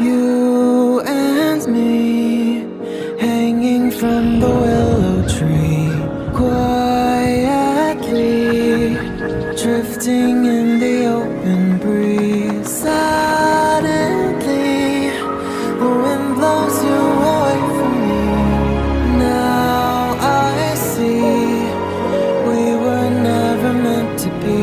You and me, hanging from the willow tree, quietly drifting in the open breeze. Suddenly, the wind blows you away from me. Now I see we were never meant to be.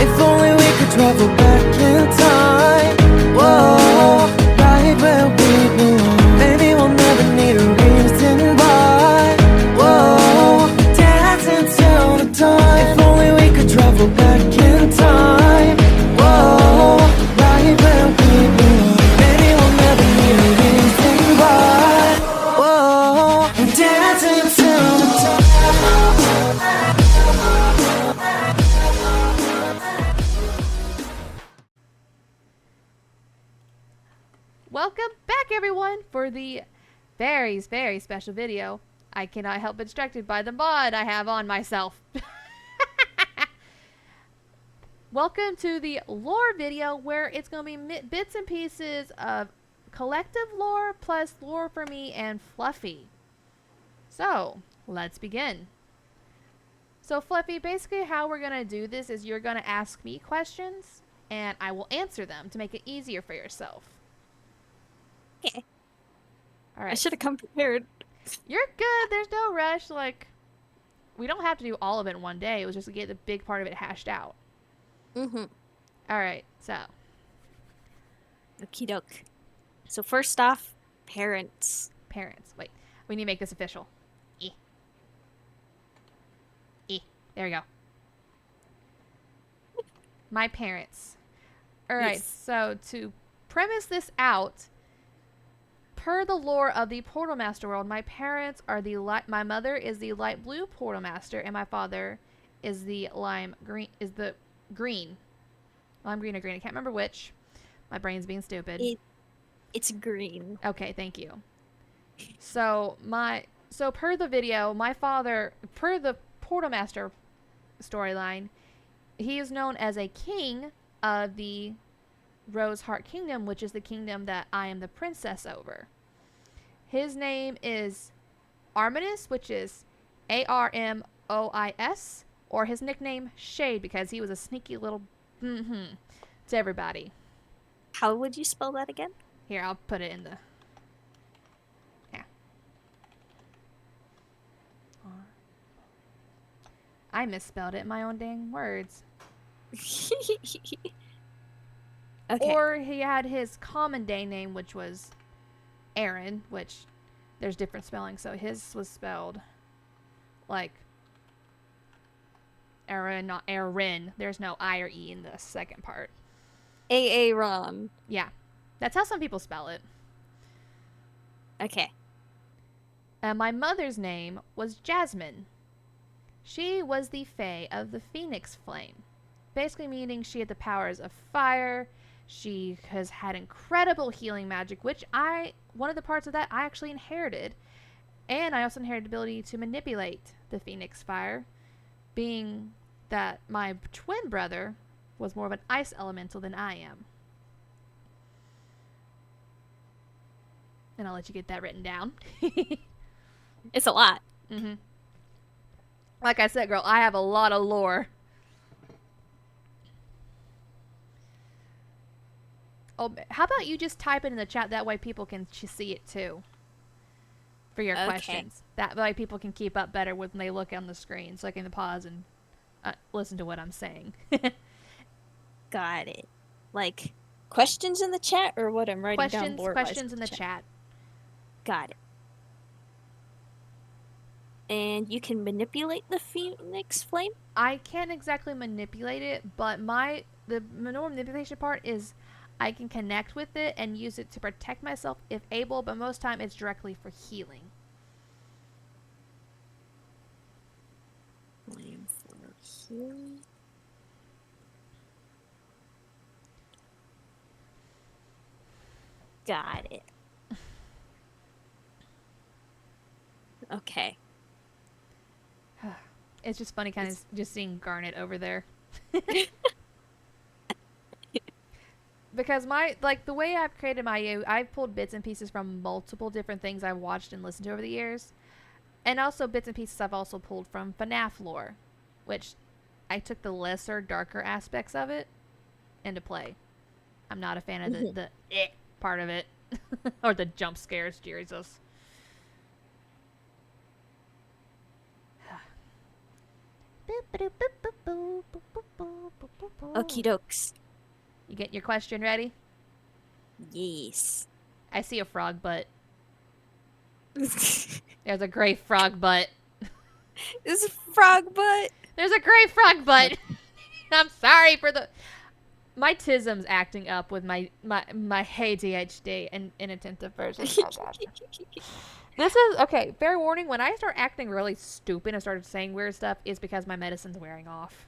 If only we could travel back in time. Whoa, right where we belong. Maybe we'll never need a reason why. Whoa, dancing till the dawn. If only we could travel back in time. Whoa, right where we belong. Maybe we'll never need a reason why. Whoa, dancing till the dawn. Welcome back, everyone, for the very special video. I cannot help but distracted by the mod I have on myself. Welcome to the lore video, where it's going to be bits and pieces of collective lore plus lore for me and Fluffy. So, let's begin. So, Fluffy, basically how we're going to do this is you're going to ask me questions, and I will answer them to make it easier for yourself. Okay. All right. I should have come prepared. You're good. There's no rush. Like, we don't have to do all of it in one day. It was just to get the big part of it hashed out. Mm-hmm. All right. So, Okie doke. So first off, parents. parents. Wait. We need to make this official. E. E. There we go. My parents. All right. Yes. So, to premise this out, per the lore of the Portal Master world, my parents are the light. My mother is the light blue Portal Master, and my father is the lime green. Is the green, lime green or green? I can't remember which. My brain's being stupid. It's green. Okay, thank you. So per the video, my father, per the Portal Master storyline, he is known as a king of the Rose Heart Kingdom, which is the kingdom that I am the princess over. His name is Arminis, which is Armois, or his nickname Shade, because he was a sneaky little to everybody. How would you spell that again? Here, I'll put it in the... Yeah. I misspelled it in my own dang words. Okay. Or he had his common day name, which was Aaron, which there's different spelling. So his was spelled like Aaron, not Aaron. There's no I or E in the second part. Aaron. Yeah. That's how some people spell it. Okay. My mother's name was Jasmine. She was the Fae of the Phoenix Flame. Basically meaning she had the powers of fire. She has had incredible healing magic, which one of the parts of that I actually inherited. And I also inherited the ability to manipulate the Phoenix Fire, being that my twin brother was more of an ice elemental than I am. And I'll let you get that written down. It's a lot. Mm-hmm. Like I said, girl, I have a lot of lore. Oh, how about you just type it in the chat? That way people can see it too. For your questions. That way people can keep up better when they look on the screen. So I can pause and listen to what I'm saying. Got it. Like, questions in the chat or what I'm writing down? Questions in the chat. Got it. And you can manipulate the Phoenix Flame? I can't exactly manipulate it, but the normal manipulation part is I can connect with it and use it to protect myself if able, but most time it's directly for healing. Flame for healing. Got it. Okay. It's just funny just seeing Garnet over there. because the way I've created my I've pulled bits and pieces from multiple different things I've watched and listened to over the years, and also bits and pieces I've also pulled from FNAF lore, which I took the lesser, darker aspects of it into play. I'm not a fan of the part of it or the jump scares. Jesus. Okie dokes. You get your question ready? Yes. I see a frog butt. Is There's a gray frog butt. a frog butt? There's a gray frog butt. I'm sorry for the... My tism's acting up with my ADHD and inattentive version. Oh, God. This is... Okay, fair warning. When I start acting really stupid and started saying weird stuff, it's because my medicine's wearing off.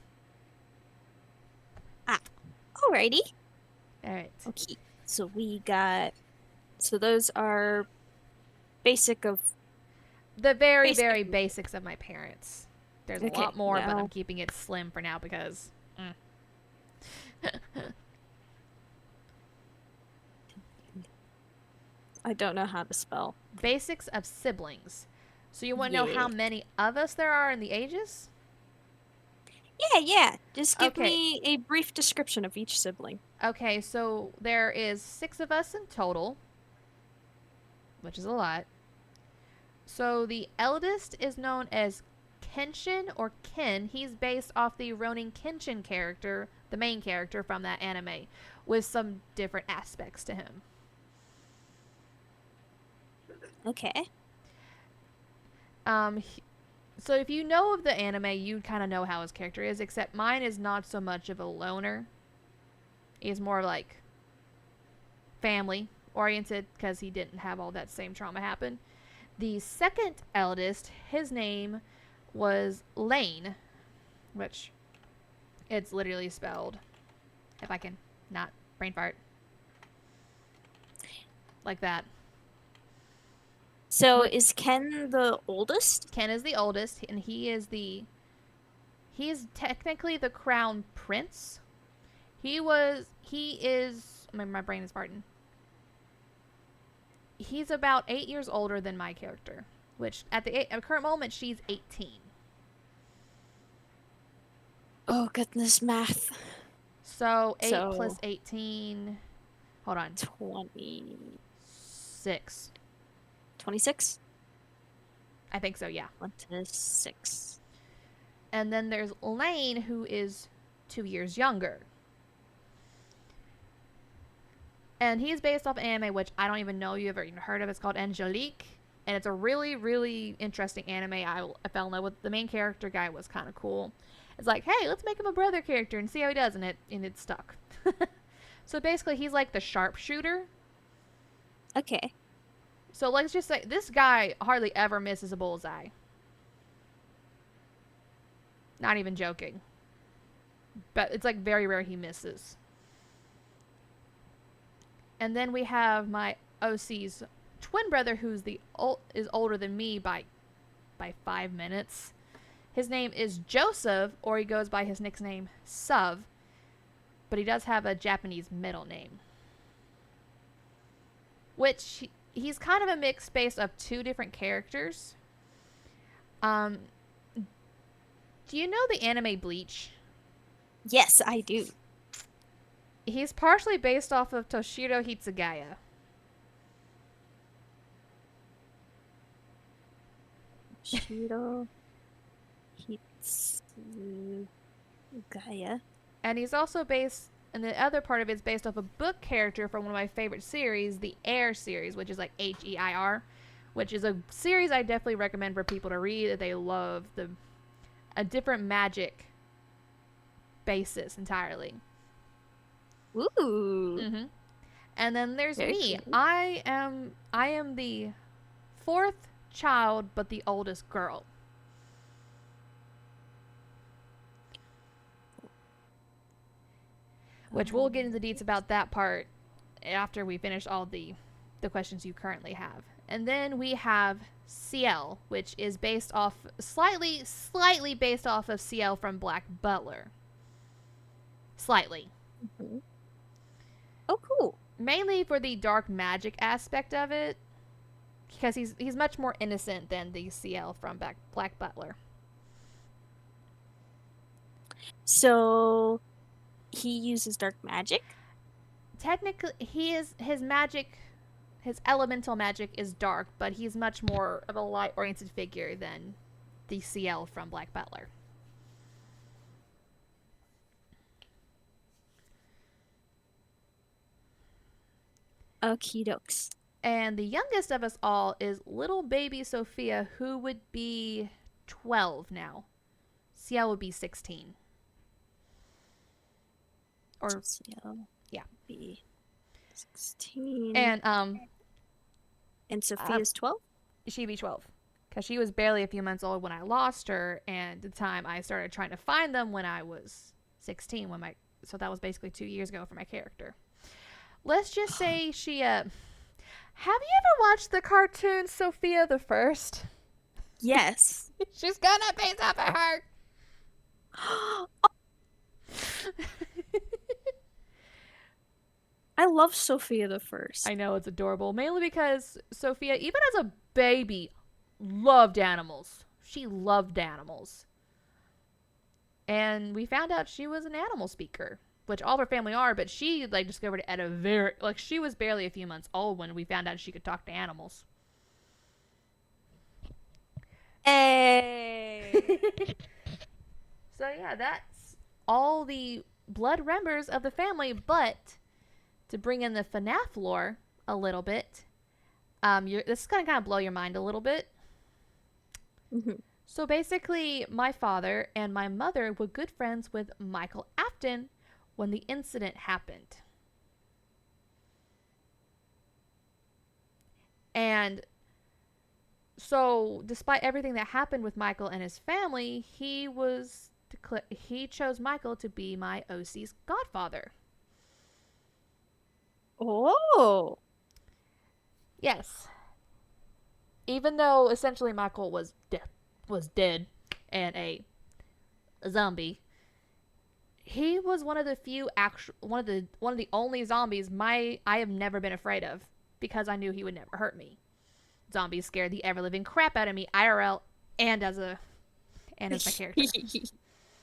Alrighty. Alright. Okay. So we got... So those are basic of... The very, Basic. very basics of my parents. There's a Okay, lot more, but now- I'm keeping it slim for now because... I don't know how to spell. Basics of siblings. So you want to know Yeah. how many of us there are in the ages? Yeah. Just give Okay. me a brief description of each sibling. Okay, so there is 6 of us in total, which is a lot. So the eldest is known as Kenshin or Ken. He's based off the Ronin Kenshin character, the main character from that anime, with some different aspects to him. Okay. So if you know of the anime, you kind of know how his character is, except mine is not so much of a loner. He's more like family oriented because he didn't have all that same trauma happen. The second eldest, his name was Lane, which it's literally spelled, if I can not brain fart, like that. So is Ken the oldest? Ken is the oldest, and he is technically the crown prince. He is, my brain is farting. He's about 8 years older than my character, which at the current moment, she's 18. Oh, goodness, math. So 8 So- plus 18, hold on, 26. 6. I think so, yeah. 26. And then there's Lane, who is 2 years younger. And he's based off anime, which I don't even know you ever even heard of. It's called Angelique. And it's a really, really interesting anime. I fell in love with. The main character guy was kind of cool. It's like, hey, let's make him a brother character and see how he does. And it stuck. So basically, he's like the sharpshooter. Okay. So let's just say this guy hardly ever misses a bullseye. Not even joking. But it's like very rare he misses. And then we have my OC's twin brother, who's is older than me by 5 minutes. His name is Joseph, or he goes by his nickname Suv, but he does have a Japanese middle name, which he's kind of a mix based of 2 different characters. Do you know the anime Bleach? Yes, I do. He's partially based off of Toshiro Hitsugaya. Shiro Hitsugaya. And he's also based, and the other part of it is based off a book character from one of my favorite series, the Air series, which is like Heir, which is a series I definitely recommend for people to read if they love a different magic basis entirely. Ooh. Mm-hmm. And then there's Very me. cool. I am the 4th child, but the oldest girl. Which we'll get into the deets about that part after we finish all the questions you currently have. And then we have CL, which is based off slightly based off of CL from Black Butler. Slightly. Mhm. mainly for the dark magic aspect of it, because he's much more innocent than the CL from Black Butler. So he uses dark magic? Technically, his magic, his elemental magic is dark, but he's much more of a light-oriented figure than the CL from Black Butler. Okie dokes. And the youngest of us all is little baby Sophia, who would be 12 now. CL would be 16. Or CL yeah, be 16. And Sophia's 12? she'd be 12. Because she was barely a few months old when I lost her, and the time I started trying to find them when I was 16. So that was basically 2 years ago for my character. Let's just say she. Have you ever watched the cartoon Sophia the First? Yes. She's gonna be up a heart. I love Sophia the First. I know, it's adorable. Mainly because Sophia, even as a baby, loved animals. She loved animals. And we found out she was an animal speaker, which all of her family are, but she discovered it at a very she was barely a few months old when we found out she could talk to animals. Hey. So yeah, that's all the blood members of the family, but to bring in the FNAF lore a little bit, this is gonna kind of blow your mind a little bit. Mm-hmm. So basically, my father and my mother were good friends with Michael Afton when the incident happened. And so, despite everything that happened with Michael and his family, he chose Michael to be my OC's godfather. Oh. Yes. Even though essentially Michael was dead and a zombie, he was one of the few one of the only zombies I have never been afraid of, because I knew he would never hurt me. Zombies scared the ever living crap out of me IRL and as my character.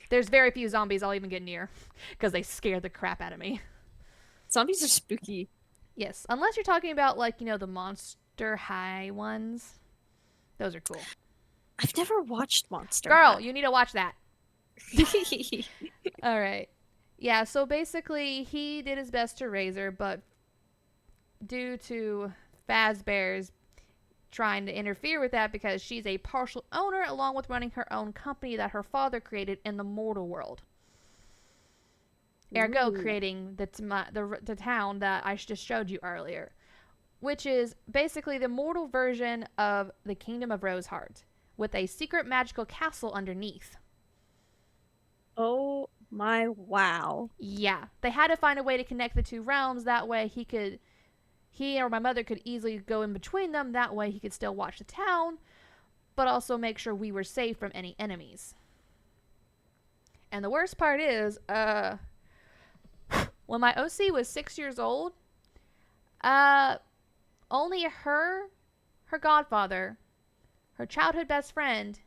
There's very few zombies I'll even get near because they scare the crap out of me. Zombies are spooky. Yes, unless you're talking about the Monster High ones. Those are cool. I've never watched Monster Girl, High. you need to watch that. All right. Yeah, so basically he did his best to raise her, but due to Fazbear's trying to interfere with that, because she's a partial owner along with running her own company that her father created in the mortal world. Ergo creating the town that I just showed you earlier, which is basically the mortal version of the Kingdom of Roseheart, with a secret magical castle underneath. Oh my wow. Yeah, they had to find a way to connect the two realms. That way he or my mother could easily go in between them. That way he could still watch the town, but also make sure we were safe from any enemies. And the worst part is, when my OC was 6 years old, only her godfather, her childhood best friend,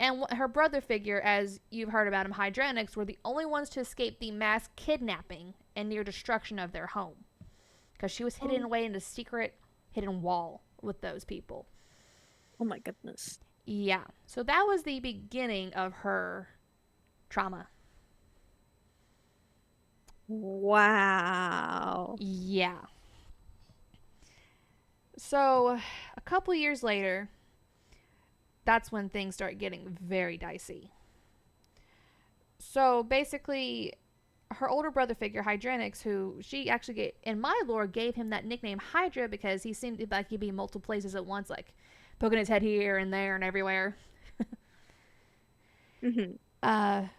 and her brother figure, as you've heard about him, Hydranix, were the only ones to escape the mass kidnapping and near destruction of their home. Because she was hidden away in a secret hidden wall with those people. Oh my goodness. Yeah. So that was the beginning of her trauma. Wow. Yeah. So a couple years later, that's when things start getting very dicey. So basically, her older brother figure, Hydranix, who she actually in my lore gave him that nickname Hydra because he seemed like he'd be in multiple places at once, like poking his head here and there and everywhere.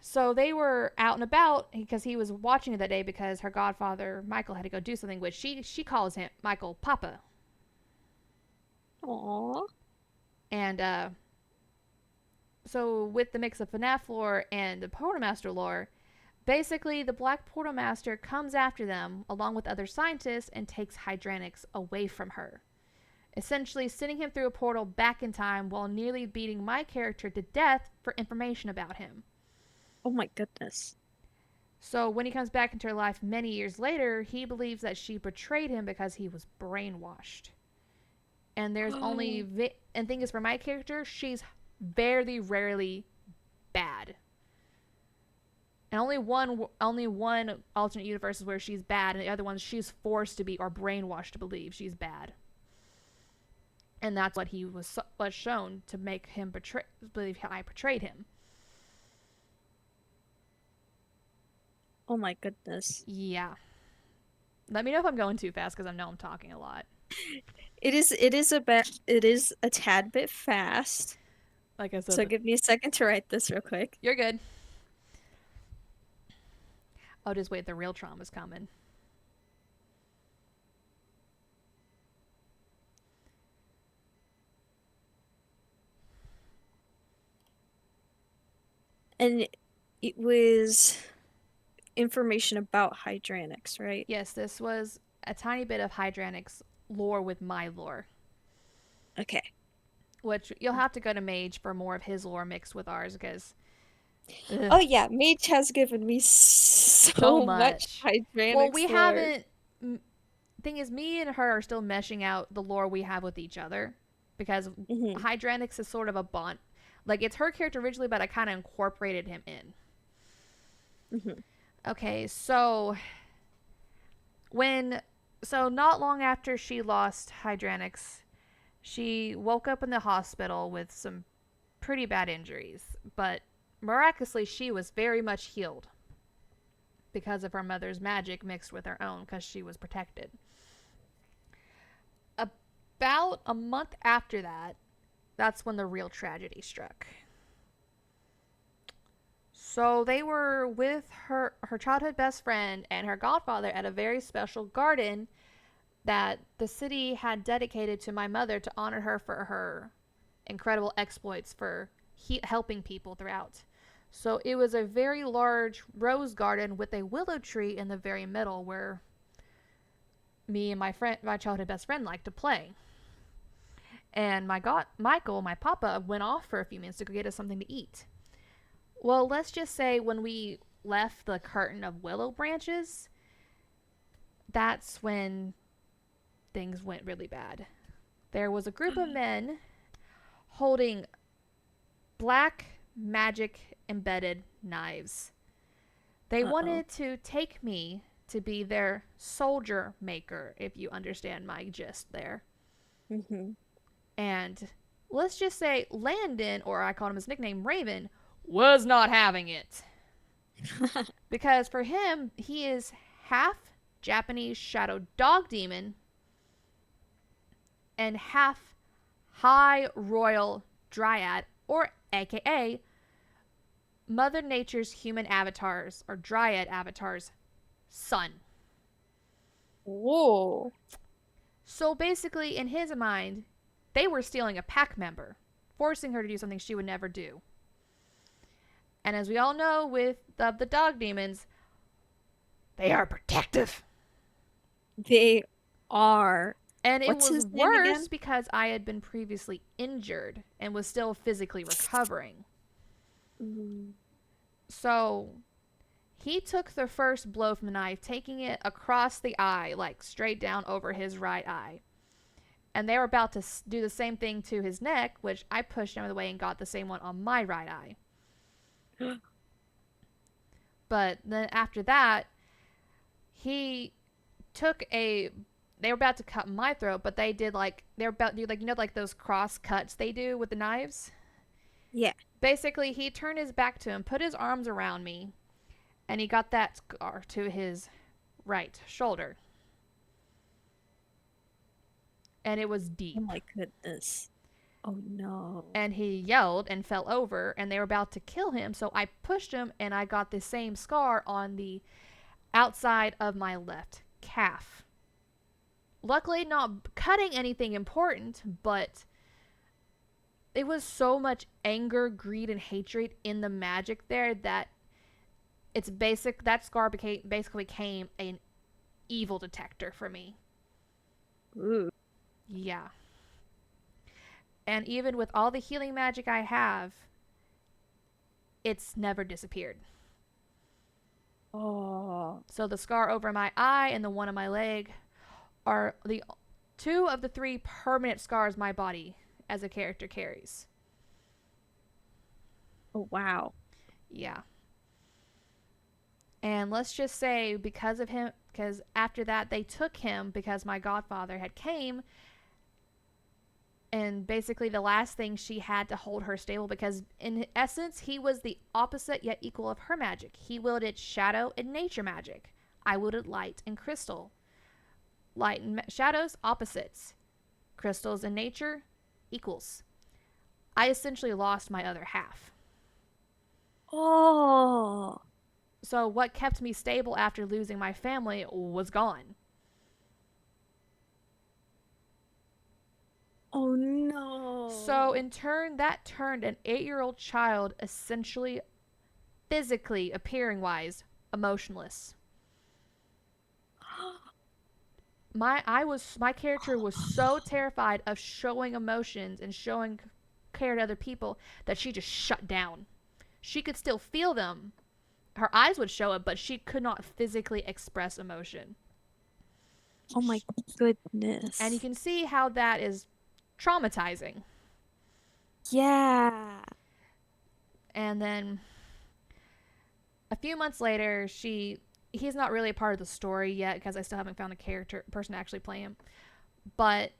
So they were out and about because he was watching it that day because her godfather Michael had to go do something, which she calls him Michael Papa. Aww. And so with the mix of FNAF lore and the Quartermaster lore, Basically, the Black Portal Master comes after them along with other scientists and takes Hydranix away from her, essentially sending him through a portal back in time while nearly beating my character to death for information about him. Oh my goodness. So when he comes back into her life many years later, he believes that she betrayed him because he was brainwashed. And there's only and thing is, for my character, she's very rarely bad. And only one alternate universe is where she's bad, and the other ones she's forced to be or brainwashed to believe she's bad. And that's what he was shown to make him believe I betrayed him. Oh my goodness. Yeah. Let me know if I'm going too fast because I know I'm talking a lot. It is a tad bit fast. Like I said, So give me a second to write this real quick. you're good. Oh, just wait, the real trauma's coming. And it was information about Hydranix, right? Yes, this was a tiny bit of Hydranix lore with my lore. Okay. Which you'll have to go to Mage for more of his lore mixed with ours because. Oh yeah, Mage has given me so much Hydranix Well, we lore. haven't. Thing is, me and her are still meshing out the lore we have with each other because Hydranix is sort of a bond. Like, it's her character originally, but I kind of incorporated him in. Okay, so not long after she lost Hydranix, she woke up in the hospital with some pretty bad injuries, but miraculously she was very much healed because of her mother's magic mixed with her own because she was protected. About a month after that, that's when the real tragedy struck. So they were with her childhood best friend and her godfather at a very special garden that the city had dedicated to my mother to honor her for her incredible exploits for helping people throughout. So it was a very large rose garden with a willow tree in the very middle where me and my childhood best friend liked to play. And Michael, my papa, went off for a few minutes to go get us something to eat. Well, let's just say when we left the curtain of willow branches, that's when things went really bad. There was a group of men holding black magic embedded knives. They wanted to take me to be their soldier maker, if you understand my gist there. And let's just say Landon, or I called him his nickname Raven, was not having it. Because for him, he is half Japanese shadow dog demon and half high royal dryad, or aka Mother Nature's human avatars, or dryad avatars, son. Whoa. So basically, in his mind, they were stealing a pack member, forcing her to do something she would never do. And as we all know with the dog demons, they are protective. They are. And it What's was his name again? worse because I had been previously injured and was still physically recovering. So he took the first blow from the knife, taking it across the eye, like straight down over his right eye. And they were about to do the same thing to his neck, which I pushed out of the way and got the same one on my right eye. But then after that, he took they were about to cut my throat, but they did they were about to do like those cross cuts they do with the knives? Yeah. Basically, he turned his back to him, put his arms around me, and he got that scar to his right shoulder. And it was deep. Oh my goodness. Oh no. And he yelled and fell over, and they were about to kill him, so I pushed him, and I got the same scar on the outside of my left calf. Luckily, not cutting anything important, but it was so much anger, greed, and hatred in the magic there that that scar became an evil detector for me. Ooh. Yeah. And even with all the healing magic I have, it's never disappeared. Oh. So the scar over my eye and the one on my leg are the two of the three permanent scars my body as a character carries. Oh, wow. Yeah. And let's just say because of him, because after that they took him because my godfather had came, and basically the last thing she had to hold her stable, because in essence he was the opposite yet equal of her magic. He wielded shadow and nature magic. I wielded light and crystal. Light and shadows, opposites. Crystals and nature, equals. I essentially lost my other half. Oh. So what kept me stable after losing my family was gone. Oh no. So in turn, that turned an 8-year-old child essentially, physically, appearing wise, emotionless. My character was so terrified of showing emotions and showing care to other people that she just shut down. She could still feel them. Her eyes would show it, but she could not physically express emotion. Oh my goodness. And you can see how that is traumatizing. Yeah. And then a few months later, he's not really a part of the story yet because I still haven't found a person to actually play him. But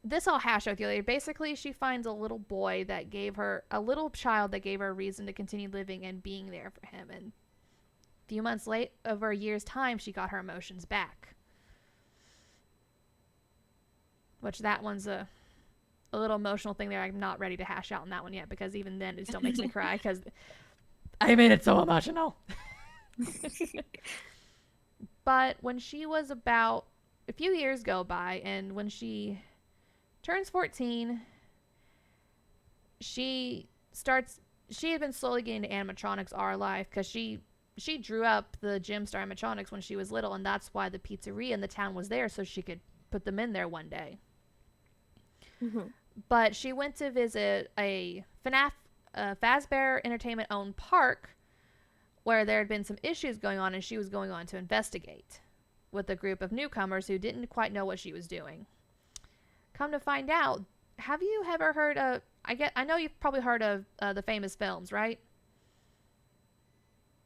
this I'll hash out with you later. Basically, she finds a little child that gave her a reason to continue living and being there for him. And a few months late, over a year's time, she got her emotions back. Which that one's a little emotional thing there. I'm not ready to hash out on that one yet because even then it still makes me cry because I made it so emotional. But when she was about a few years go by, and when she turns 14, she had been slowly getting into animatronics all her life because she drew up the Gemstar animatronics when she was little, and that's why the pizzeria in the town was there, so she could put them in there one day. Mm-hmm. But she went to visit a Fazbear Entertainment owned park where there had been some issues going on, and she was going on to investigate with a group of newcomers who didn't quite know what she was doing. Come to find out, have you ever heard of, I know you've probably heard of the famous films, right?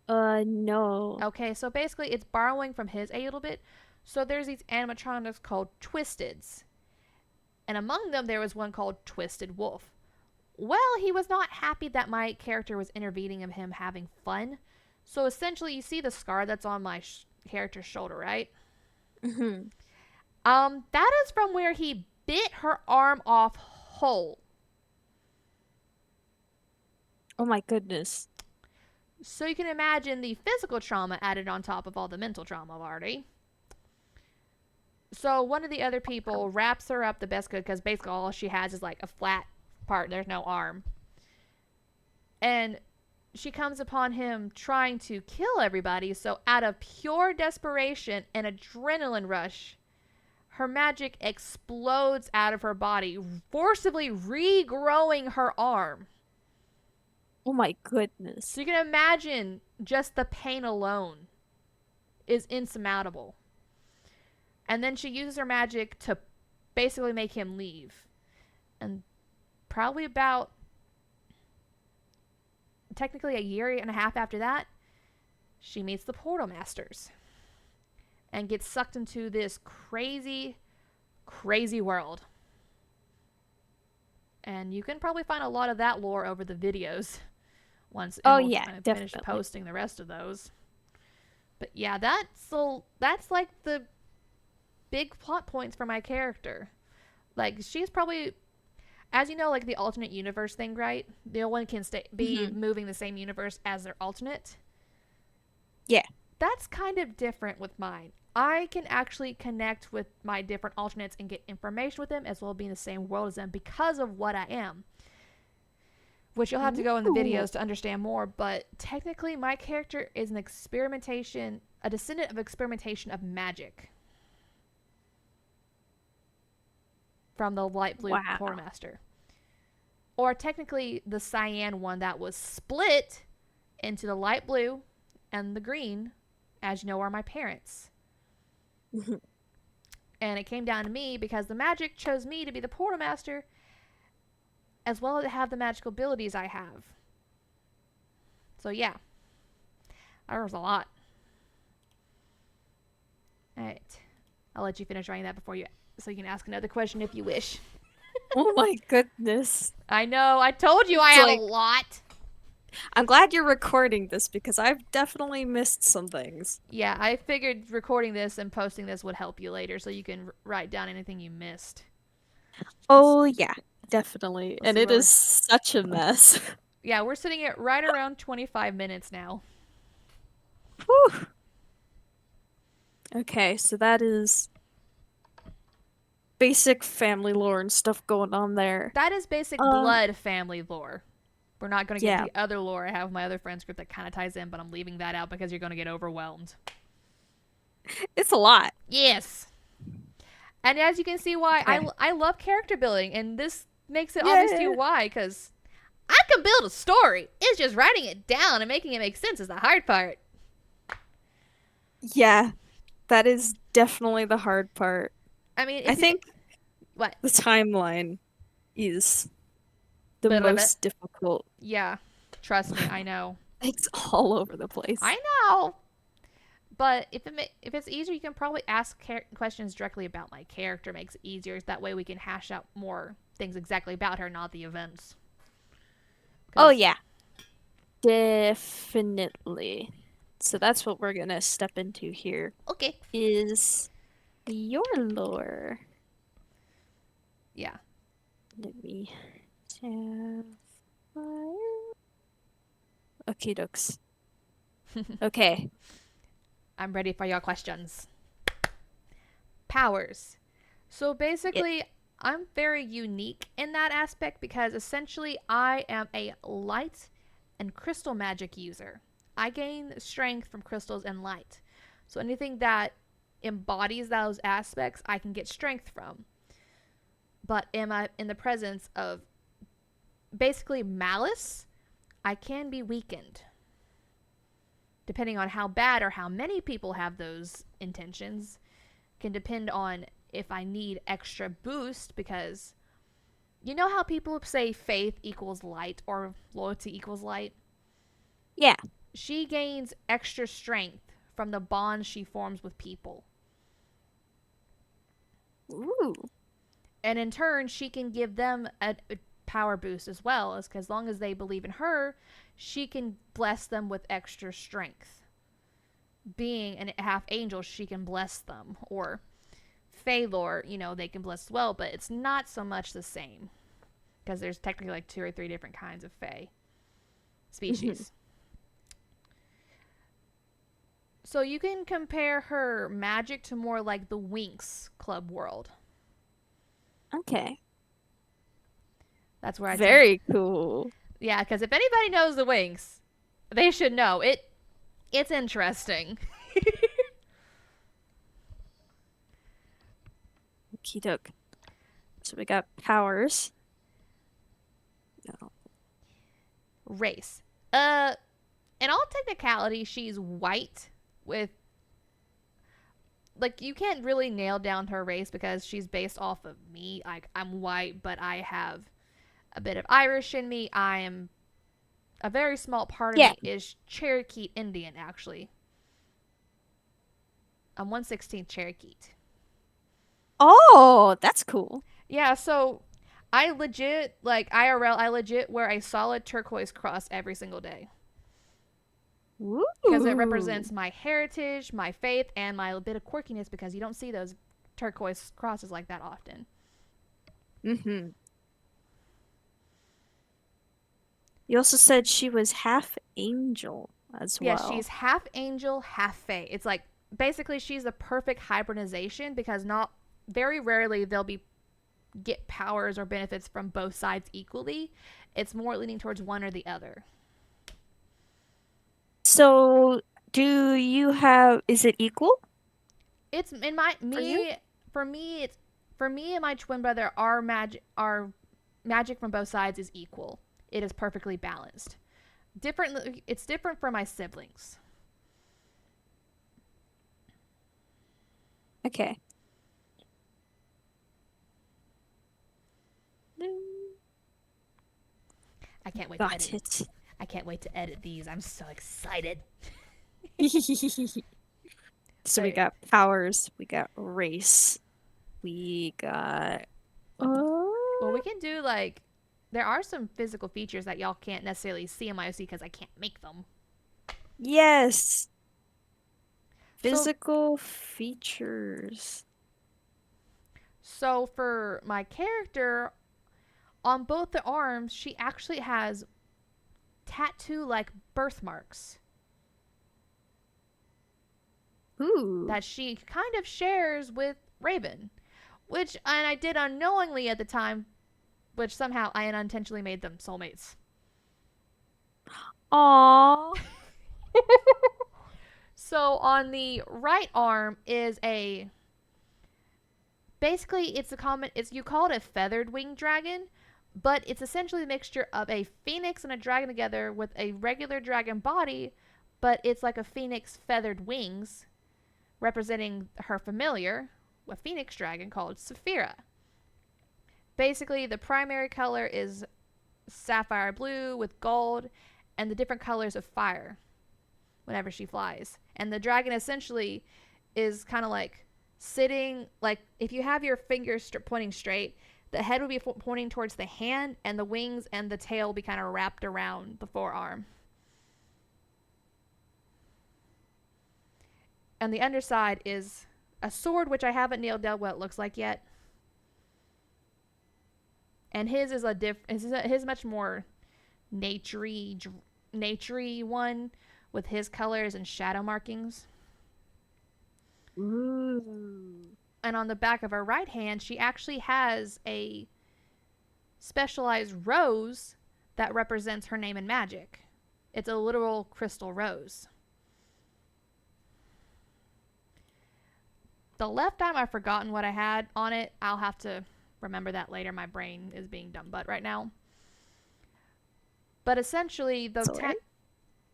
No. Okay, so basically it's borrowing from his a little bit. So there's these animatronics called Twisteds. And among them there was one called Twisted Wolf. Well, he was not happy that my character was intervening in him having fun. So essentially you see the scar that's on my character's shoulder, right? Mm-hmm. That is from where he bit her arm off whole. Oh my goodness. So you can imagine the physical trauma added on top of all the mental trauma already. So one of the other people wraps her up the best could because basically all she has is like a flat part. There's no arm. And she comes upon him trying to kill everybody. So out of pure desperation and adrenaline rush, her magic explodes out of her body, forcibly regrowing her arm. Oh my goodness. So you can imagine just the pain alone is insurmountable. And then she uses her magic to basically make him leave. And probably about technically a year and a half after that, she meets the Portal Masters and gets sucked into this crazy, crazy world. And you can probably find a lot of that lore over the videos once we'll finish posting the rest of those. But yeah, that's like the big plot points for my character. Like, she's probably, as you know, like the alternate universe thing, right? No one can be moving the same universe as their alternate. Yeah. That's kind of different with mine. I can actually connect with my different alternates and get information with them as well as being in the same world as them because of what I am. which you'll have to go in the Ooh. videos to understand more. But technically, my character is an experimentation, a descendant of experimentation of magic from the light blue Wow. quartermaster, or technically the cyan one that was split into the light blue and the green, as you know, are my parents. And it came down to me because the magic chose me to be the quartermaster, as well as to have the magical abilities I have. So yeah, there was a lot. All right, I'll let you finish writing that before you, so you can ask another question if you wish. Oh my goodness. I know, I told you I It's have a like, lot. I'm glad you're recording this because I've definitely missed some things. Yeah, I figured recording this and posting this would help you later, so you can write down anything you missed. Oh, yeah, definitely. Let's And see it where is we're. such a mess. Yeah, we're sitting at right around 25 minutes now. Whew. Okay, so that is basic family lore and stuff going on there. That is basic Uh, blood family lore. We're not going to get yeah, into the other lore I have with my other friends group that kind of ties in, but I'm leaving that out because you're going to get overwhelmed. it's a lot. Yes. And as you can see why Okay. I love character building, and this makes it obvious to you Yeah. why, because I can build a story. It's just writing it down and making it make sense is the hard part. Yeah, that is definitely the hard part. I mean, I if you think what? the timeline is the most difficult. Yeah, trust me, I know. It's all over the place. I know. But if it's easier, you can probably ask questions directly about my character. Makes it easier. That way, we can hash out more things exactly about her, not the events. Oh, 'Cause- yeah, definitely. So that's what we're gonna step into here okay. is your lore. Yeah. Let me have fire. Okay, dokes. Okay. I'm ready for your questions. Powers. So basically, I'm very unique in that aspect because essentially I am a light and crystal magic user. I gain strength from crystals and light. So anything that embodies those aspects, I can get strength from. But am I in the presence of basically malice, I can be weakened. Depending on how bad or how many people have those intentions, can depend on if I need extra boost because you know how people say faith equals light or loyalty equals light? Yeah. She gains extra strength from the bonds she forms with people. Ooh. And in turn, she can give them a power boost as well, as long as they believe in her, she can bless them with extra strength. Being a half angel, she can bless them. Or Phalor, they can bless as well, but it's not so much the same. Because there's technically like 2 or 3 different kinds of Fae species. So you can compare her magic to more like the Winx Club world. Okay. That's where I Very cool. Yeah, because if anybody knows the Winx, they should know it. It's interesting. Okie doke. So we got powers. No. Race. In all technicality, she's white with like you can't really nail down her race because she's based off of me. Like I'm white, but I have a bit of Irish in me. I am a very small part of Yeah. me is Cherokee Indian actually. I'm 1/16 Cherokee. Oh, that's cool. Yeah, so I legit like IRL. I legit wear a solid turquoise cross every single day. Ooh. Because it represents my heritage, my faith, and my bit of quirkiness because you don't see those turquoise crosses like that often. Mm-hmm. You also said she was half angel as Yeah, well. she's half angel, half fae. It's like basically she's the perfect hybridization because not very rarely they'll be get powers or benefits from both sides equally. It's more leaning towards one or the other. So, do you have? Is it equal It's in my for you? me for me it's for me and my twin brother, our magic from both sides is equal. It is perfectly balanced. Different it's different for my siblings. Okay. I can't wait to Got edit. it. I can't wait to edit these. I'm so excited. So we But, got powers, we got race, we got well, we can do like there are some physical features that y'all can't necessarily see in my OC because I can't make them. yes, So physical features. so for my character on both the arms, she actually has tattoo like birthmarks Ooh. that she kind of shares with Raven, which and I did unknowingly at the time, which somehow I unintentionally made them soulmates. Aww. So on the right arm is a basically it's a common it's you call it a feathered winged dragon, but it's essentially a mixture of a phoenix and a dragon together with a regular dragon body, but it's like a phoenix feathered wings representing her familiar, a phoenix dragon called Saphira. Basically, the primary color is sapphire blue with gold and the different colors of fire whenever she flies. And the dragon essentially is kind of like sitting, like if you have your fingers pointing straight, the head would be pointing towards the hand, and the wings and the tail will be kind of wrapped around the forearm. And the underside is a sword, which I haven't nailed down what it looks like yet. And his is his much more naturey one with his colors and shadow markings. Ooh. And on the back of her right hand, she actually has a specialized rose that represents her name in magic. It's a literal crystal rose. The left arm, I've forgotten what I had on it. I'll have to remember that later. My brain is being dumb butt right now. But essentially,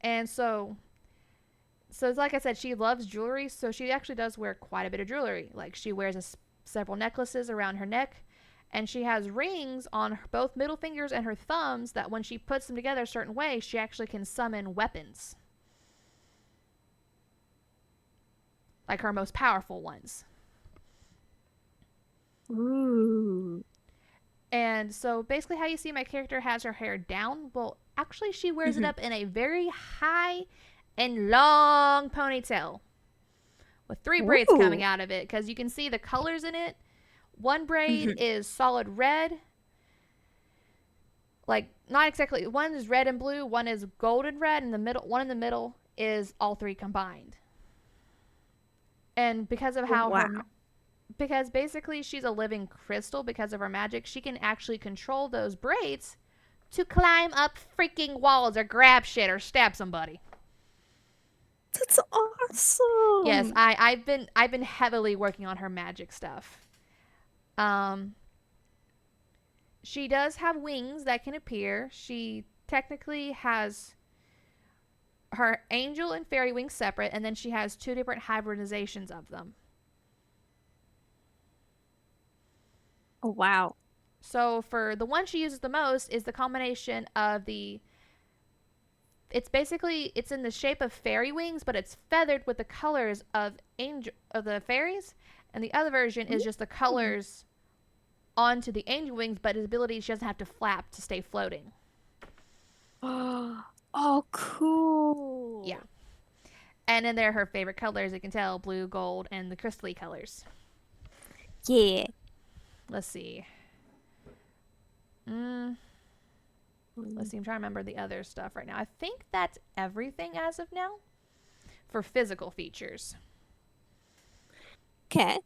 and so it's like I said, she loves jewelry, so she actually does wear quite a bit of jewelry. Like she wears several necklaces around her neck, and she has rings on both middle fingers and her thumbs that when she puts them together a certain way, she actually can summon weapons. Like her most powerful ones. Ooh. And so basically how you see my character has her hair down, well, actually she wears it up in a very high and long ponytail with 3 braids coming Ooh. out of it because you can see the colors in it. One braid is solid red. Like not exactly, one is red and blue, one is golden red, and the middle one in the middle is all 3 combined. And because of how because basically she's a living crystal because of her magic, she can actually control those braids to climb up freaking walls or grab shit or stab somebody. That's awesome. Yes, I've been heavily working on her magic stuff. She does have wings that can appear. She technically has her angel and fairy wings separate, and then she has 2 different hybridizations of them. Oh, wow. So for the one she uses the most is the combination of it's basically it's in the shape of fairy wings, but it's feathered with the colors of the fairies, and the other version is just the colors onto the angel wings, but his ability she doesn't have to flap to stay floating. Oh, cool. Yeah. And then there are her favorite colors, you can tell, blue, gold, and the crystally colors. Yeah. Let's see. Let's see, I'm trying to remember the other stuff right now. I think that's everything as of now for physical features. Okay.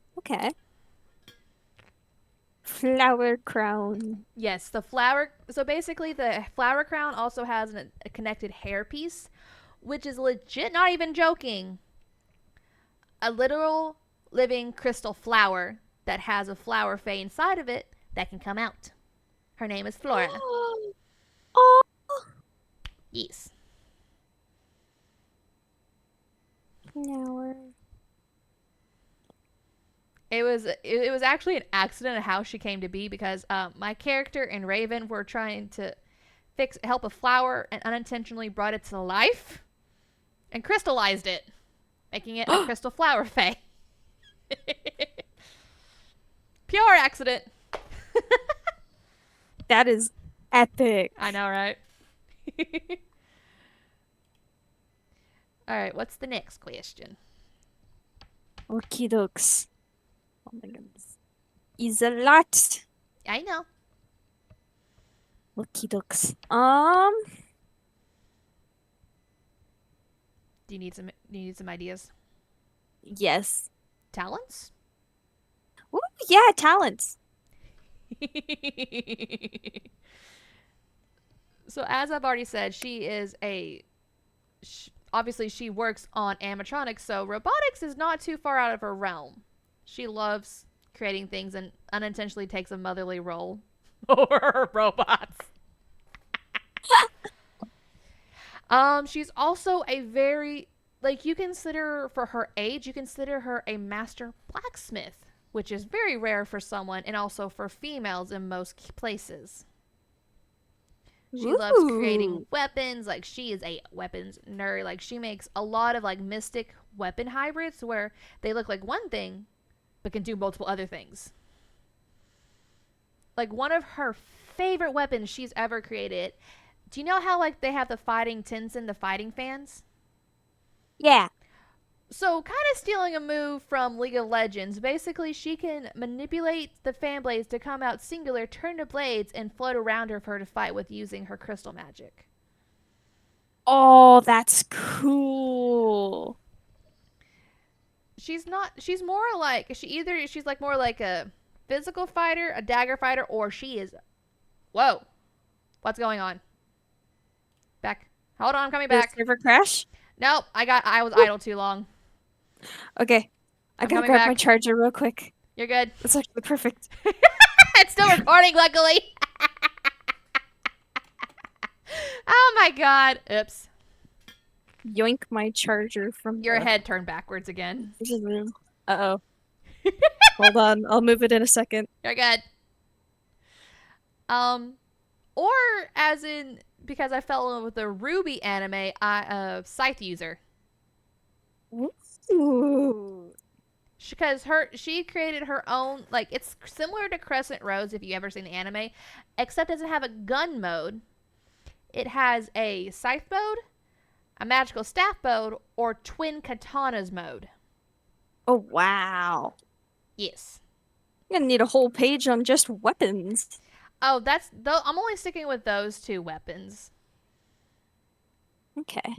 flower crown. Yes, the flower. So basically, the flower crown also has a connected hairpiece, which is legit, not even joking, a literal living crystal flower that has a flower fae inside of it that can come out. Her name is Flora. Oh, Yes. flower. It was actually an accident of how she came to be because my character and Raven were trying to help a flower and unintentionally brought it to life and crystallized it, making it a crystal flower fae. Pure accident. That is epic. I know, right? All right, what's the next question? Okie dokes. Oh my goodness. Is a lot. I know. Okie dokes. Do you need some ideas? Yes. Talents? Ooh, yeah, talents. So as I've already said, she is obviously she works on animatronics, so robotics is not too far out of her realm. She loves creating things and unintentionally takes a motherly role over her robots. She's also a very, like, you consider for her age, you consider her a master blacksmith, which is very rare for someone and also for females in most places. She loves creating weapons. Like, she is a weapons nerd. Like, she makes a lot of, like, mystic weapon hybrids where they look like one thing but can do multiple other things. Like, one of her favorite weapons she's ever created. Do you know how, like, they have the fighting Tensen, the fighting fans? Yeah. So, kind of stealing a move from League of Legends. Basically, she can manipulate the fan blades to come out singular, turn to blades, and float around her for her to fight with using her crystal magic. Oh, that's cool. She's more like, she's like more like a physical fighter, a dagger fighter, or she is, whoa, what's going on? Back. Hold on, I'm coming back. Did the server crash? Nope, I was idle too long. Okay. I I'm gotta coming grab back. my charger real quick. You're good. It's actually perfect. It's still recording, luckily. Oh my god. Oops. Yoink my charger from Your the head turned backwards again. room. Uh-oh. Hold on. I'll move it in a second. You're good. Or as in, because I fell in love with the Ruby anime, Scythe user. Ooh. Because she created her own, like, it's similar to Crescent Rose if you ever seen the anime, except it doesn't have a gun mode. It has a scythe mode, a magical staff mode, or twin katanas mode. Oh, wow. Yes. I'm gonna need a whole page on just weapons. Oh, I'm only sticking with those two weapons. Okay.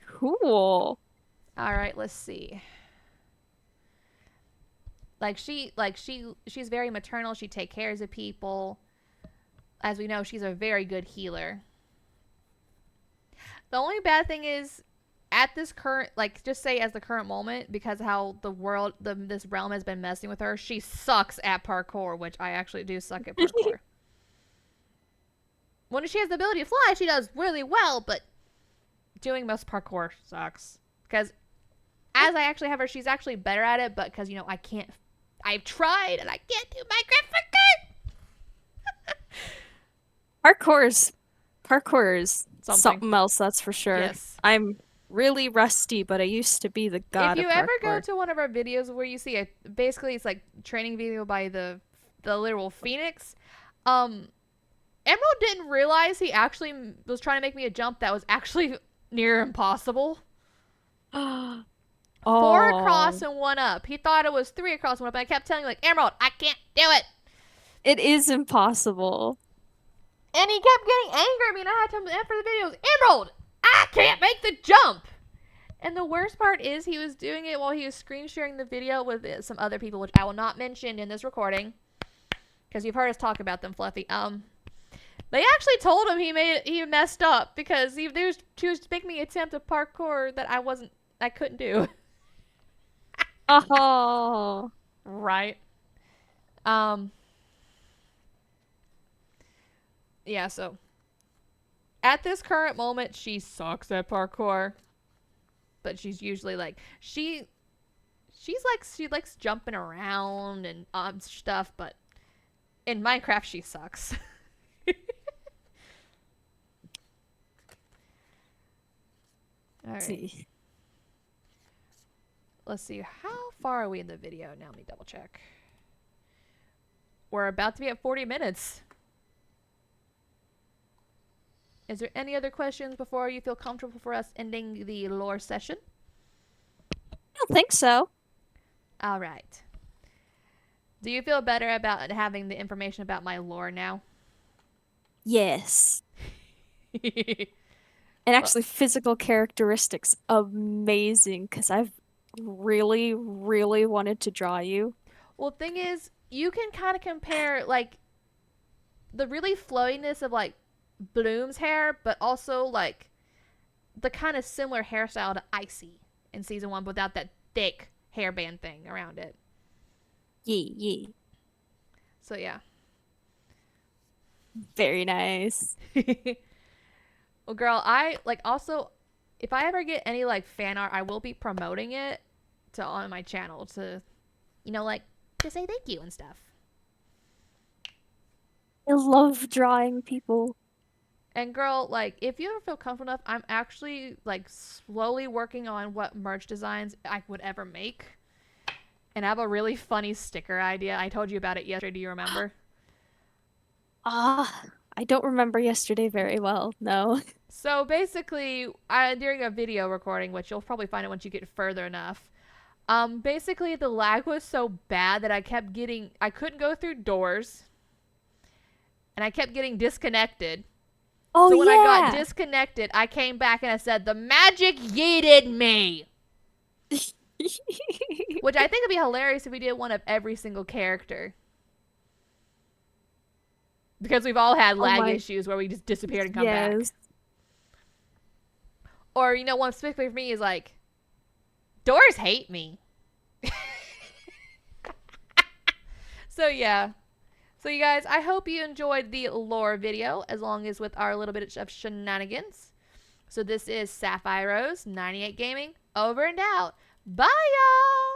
Cool. All right, let's see. She's very maternal. She takes care of people. As we know, she's a very good healer. The only bad thing is, at this current, like, just say as the current moment, because how this realm has been messing with her, she sucks at parkour, which I actually do suck at parkour. When she has the ability to fly, she does really well, but doing most parkour sucks. Because as I actually have her, she's actually better at it, but because, I've tried and I can't do my Parkour is something else, that's for sure. Yes. I'm really rusty, but I used to be the god of parkour. If you ever go to one of our videos where you see basically it's like training video by the literal Phoenix, Emerald didn't realize he actually was trying to make me a jump that was actually near impossible. 4 across and 1 up. He thought it was 3 across and 1 up, and I kept telling him, like, Emerald, I can't do it. It is impossible. And he kept getting angry at me, and I had to after the videos, Emerald, I can't make the jump. And the worst part is he was doing it while he was screen sharing the video with some other people, which I will not mention in this recording. because you've heard us talk about them, Fluffy. They actually told him he messed up because he was making me attempt a parkour that I couldn't do. Oh. Right. Yeah, so at this current moment she sucks at parkour. But she's usually like she likes jumping around and stuff, but in Minecraft she sucks. All right. See. Let's see. How far are we in the video? Now let me double check. We're about to be at 40 minutes. Is there any other questions before you feel comfortable for us ending the lore session? I don't think so. All right. Do you feel better about having the information about my lore now? Yes. And actually, physical characteristics, amazing, because I've really, really wanted to draw you. Well, thing is, you can kind of compare, like, the really flowiness of, like, Bloom's hair, but also, like, the kind of similar hairstyle to Icy in Season 1 without that thick hairband thing around it. Yeah. So, yeah. Very nice. Well, girl, I, like, also, if I ever get any, like, fan art, I will be promoting it on my channel to, you know, like, to say thank you and stuff. I love drawing people. And girl, like, if you ever feel comfortable enough, I'm actually, like, slowly working on what merch designs I would ever make. And I have a really funny sticker idea. I told you about it yesterday. Do you remember? I don't remember yesterday very well, no. So basically, during a video recording, which you'll probably find it once you get further enough, basically the lag was so bad that I couldn't go through doors. And I kept getting disconnected. Oh, so when yeah. I got disconnected, I came back and I said, the magic yeeted me. Which I think would be hilarious if we did one of every single character. Because we've all had lag issues where we just disappeared and come back. Or, you know, one specifically for me is like, doors hate me. So, yeah. So, you guys, I hope you enjoyed the lore video, as long as with our little bit of shenanigans. So, this is Sapphire Rose, 98 Gaming, over and out. Bye, y'all!